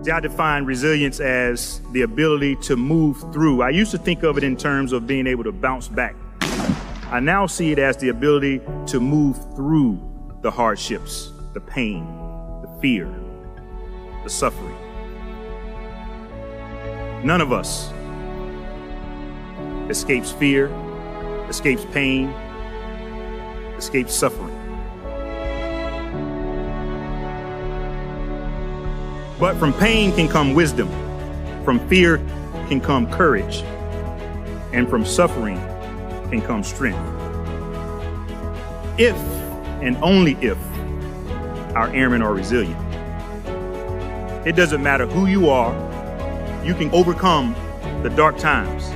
See, I define resilience as the ability to move through. I used to think of it in terms of being able to bounce back. I now see it as the ability to move through the hardships, the pain, the fear, the suffering. None of us escapes fear, escapes pain, escapes suffering. But from pain can come wisdom, from fear can come courage, and from suffering can come strength. If and only if our airmen are resilient. It doesn't matter who you are, you can overcome the dark times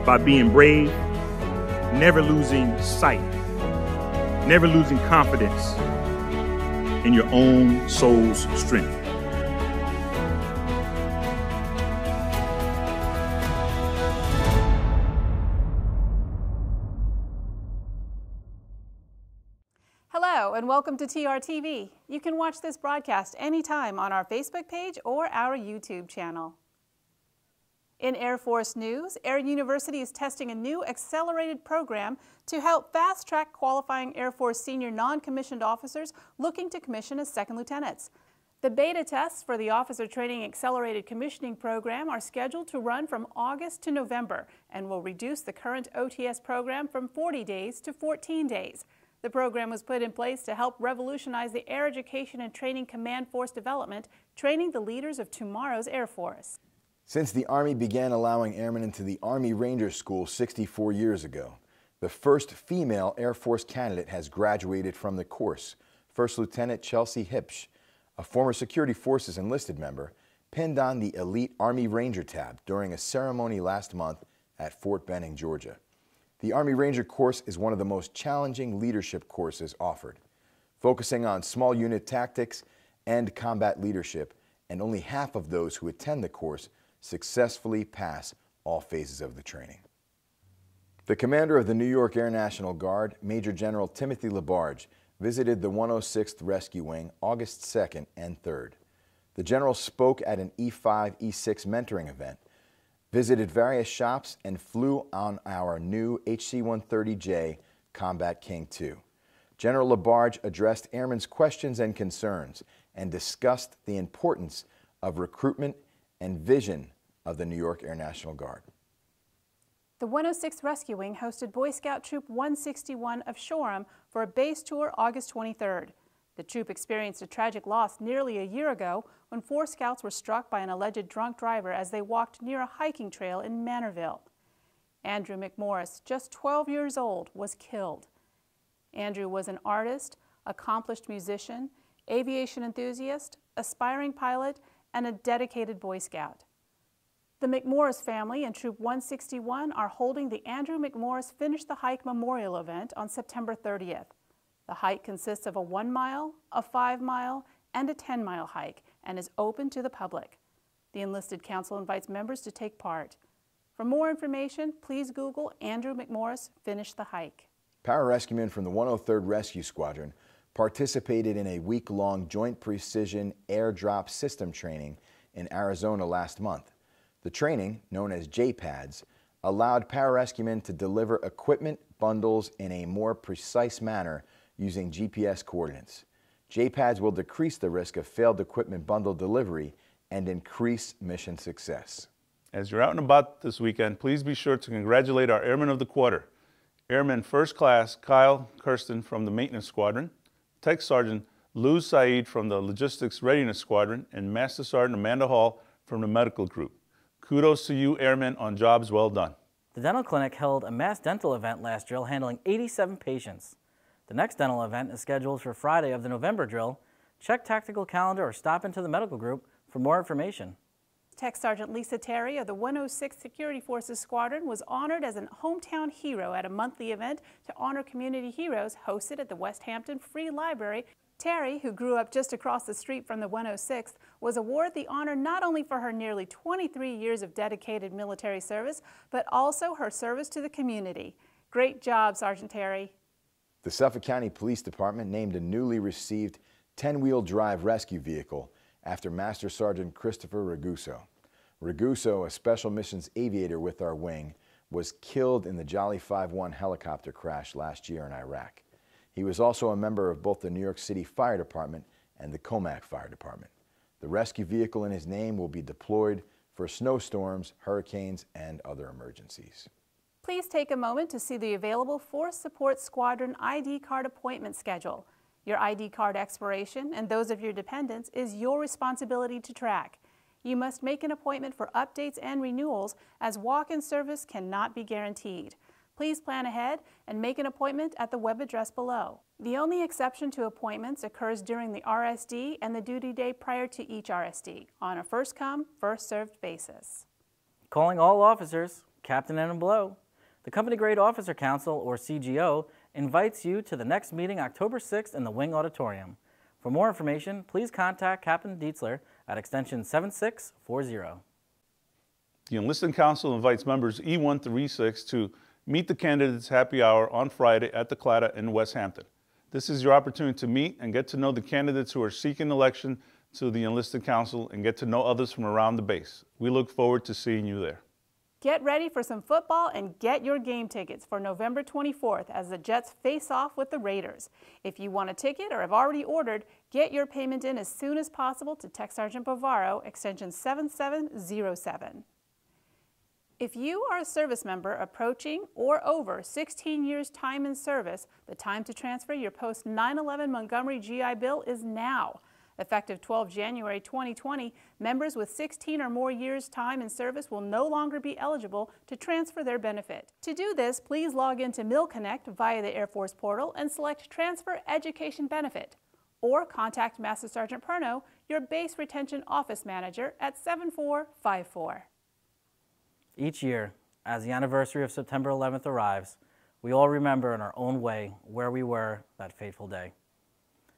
by being brave, never losing sight, never losing confidence in your own soul's strength. Hello and welcome to Trtv. You can watch this broadcast anytime on our Facebook page or our YouTube channel. In Air Force news, Air University is testing a new accelerated program to help fast-track qualifying Air Force senior non-commissioned officers looking to commission as second lieutenants. The beta tests for the Officer Training Accelerated Commissioning Program are scheduled to run from August to November and will reduce the current OTS program from 40 days to 14 days. The program was put in place to help revolutionize the air education and training command force development, training the leaders of tomorrow's Air Force. Since the Army began allowing airmen into the Army Ranger School 64 years ago, the first female Air Force candidate has graduated from the course. First Lieutenant Chelsea Hipsch, a former Security Forces enlisted member, pinned on the Elite Army Ranger tab during a ceremony last month at Fort Benning, Georgia. The Army Ranger course is one of the most challenging leadership courses offered, focusing on small unit tactics and combat leadership, and only half of those who attend the course successfully pass all phases of the training. The commander of the New York Air National Guard, Major General Timothy LaBarge, visited the 106th Rescue Wing August 2nd and 3rd. The general spoke at an E5, E6 mentoring event, visited various shops, and flew on our new HC-130J Combat King II. General LaBarge addressed airmen's questions and concerns and discussed the importance of recruitment and vision of the New York Air National Guard. The 106th Rescue Wing hosted Boy Scout Troop 161 of Shoreham for a base tour August 23rd. The troop experienced a tragic loss nearly a year ago when 4 scouts were struck by an alleged drunk driver as they walked near a hiking trail in Manorville. Andrew McMorris, just 12 years old, was killed. Andrew was an artist, accomplished musician, aviation enthusiast, aspiring pilot, and a dedicated Boy Scout. The McMorris family and Troop 161 are holding the Andrew McMorris Finish the Hike Memorial event on September 30th. The hike consists of a 1-mile, a 5-mile, and a 10-mile hike and is open to the public. The Enlisted Council invites members to take part. For more information, please Google Andrew McMorris Finish the Hike. Pararescuemen from the 103rd Rescue Squadron participated in a week-long Joint Precision Airdrop System training in Arizona last month. The training, known as J-PADS, allowed pararescuemen to deliver equipment bundles in a more precise manner using GPS coordinates. J-PADS will decrease the risk of failed equipment bundle delivery and increase mission success. As you're out and about this weekend, please be sure to congratulate our Airmen of the Quarter. Airman First Class Kyle Kirsten from the Maintenance Squadron, Tech Sergeant Lou Saeed from the Logistics Readiness Squadron, and Master Sergeant Amanda Hall from the Medical Group. Kudos to you airmen on jobs well done. The dental clinic held a mass dental event last drill handling 87 patients. The next dental event is scheduled for Friday of the November drill. Check tactical calendar or stop into the Medical Group for more information. Tech Sergeant Lisa Terry of the 106th Security Forces Squadron was honored as a hometown hero at a monthly event to honor community heroes hosted at the Westhampton Free Library. Terry, who grew up just across the street from the 106th, was awarded the honor not only for her nearly 23 years of dedicated military service, but also her service to the community. Great job, Sergeant Terry. The Suffolk County Police Department named a newly received 10-wheel drive rescue vehicle after Master Sergeant Christopher Raguso. Raguso, a special missions aviator with our wing, was killed in the Jolly 5-1 helicopter crash last year in Iraq. He was also a member of both the New York City Fire Department and the Comac Fire Department. The rescue vehicle in his name will be deployed for snowstorms, hurricanes, and other emergencies. Please take a moment to see the available Force Support Squadron ID card appointment schedule. Your ID card expiration and those of your dependents is your responsibility to track. You must make an appointment for updates and renewals, as walk-in service cannot be guaranteed. Please plan ahead and make an appointment at the web address below. The only exception to appointments occurs during the RSD and the duty day prior to each RSD on a first-come, first-served basis. Calling all officers, captain and below. The Company Grade Officer Council, or CGO, invites you to the next meeting October 6th in the Wing Auditorium. For more information, please contact Captain Dietzler at extension 7640. The Enlisted Council invites members E1 through E6 to meet the candidates happy hour on Friday at the Claddagh in Westhampton. This is your opportunity to meet and get to know the candidates who are seeking election to the Enlisted Council and get to know others from around the base. We look forward to seeing you there. Get ready for some football and get your game tickets for November 24th as the Jets face off with the Raiders. If you want a ticket or have already ordered, get your payment in as soon as possible to Tech Sergeant Bavaro, extension 7707. If you are a service member approaching or over 16 years time in service, the time to transfer your post 9/11 Montgomery GI Bill is now. Effective 12 January 2020, members with 16 or more years time in service will no longer be eligible to transfer their benefit. To do this, please log into MilConnect via the Air Force portal and select Transfer Education Benefit, or contact Master Sergeant Perno, your Base Retention Office Manager, at 7454. Each year, as the anniversary of September 11th arrives, we all remember in our own way where we were that fateful day.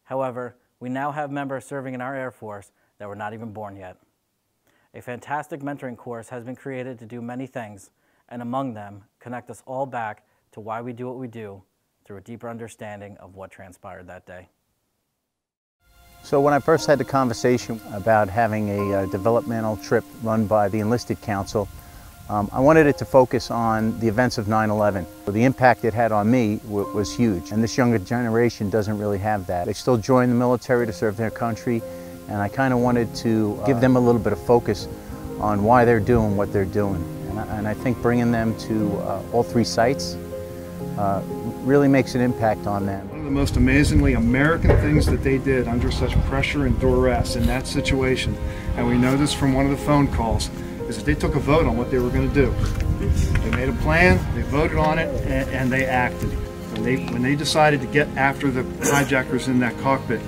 However, we now have members serving in our Air Force that were not even born yet. A fantastic mentoring course has been created to do many things, and among them, connect us all back to why we do what we do through a deeper understanding of what transpired that day. So when I first had the conversation about having a developmental trip run by the Enlisted Council, I wanted it to focus on the events of 9/11. The impact it had on me was huge, and this younger generation doesn't really have that. They still join the military to serve their country, and I kind of wanted to give them a little bit of focus on why they're doing what they're doing. And I think bringing them to all three sites really makes an impact on them. One of the most amazingly American things that they did under such pressure and duress in that situation, and we know this from one of the phone calls, is that they took a vote on what they were going to do. They made a plan, they voted on it, and they acted. When they decided to get after the hijackers in that cockpit,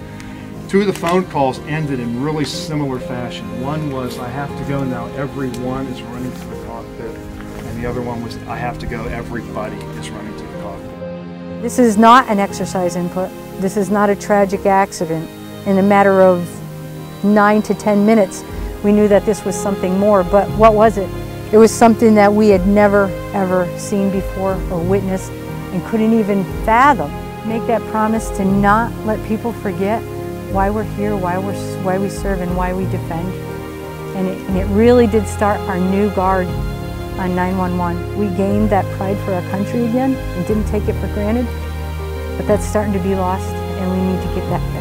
two of the phone calls ended in really similar fashion. One was, "I have to go now, everyone is running to the cockpit," and the other one was, "I have to go, everybody is running to the cockpit." This is not an exercise input. This is not a tragic accident. In a matter of 9 to 10 minutes, we knew that this was something more, but what was it? It was something that we had never, ever seen before or witnessed and couldn't even fathom. Make that promise to not let people forget why we're here, why we serve, and why we defend. And it really did start our new guard on 9/11. We gained that pride for our country again and didn't take it for granted, but that's starting to be lost, and we need to get that back.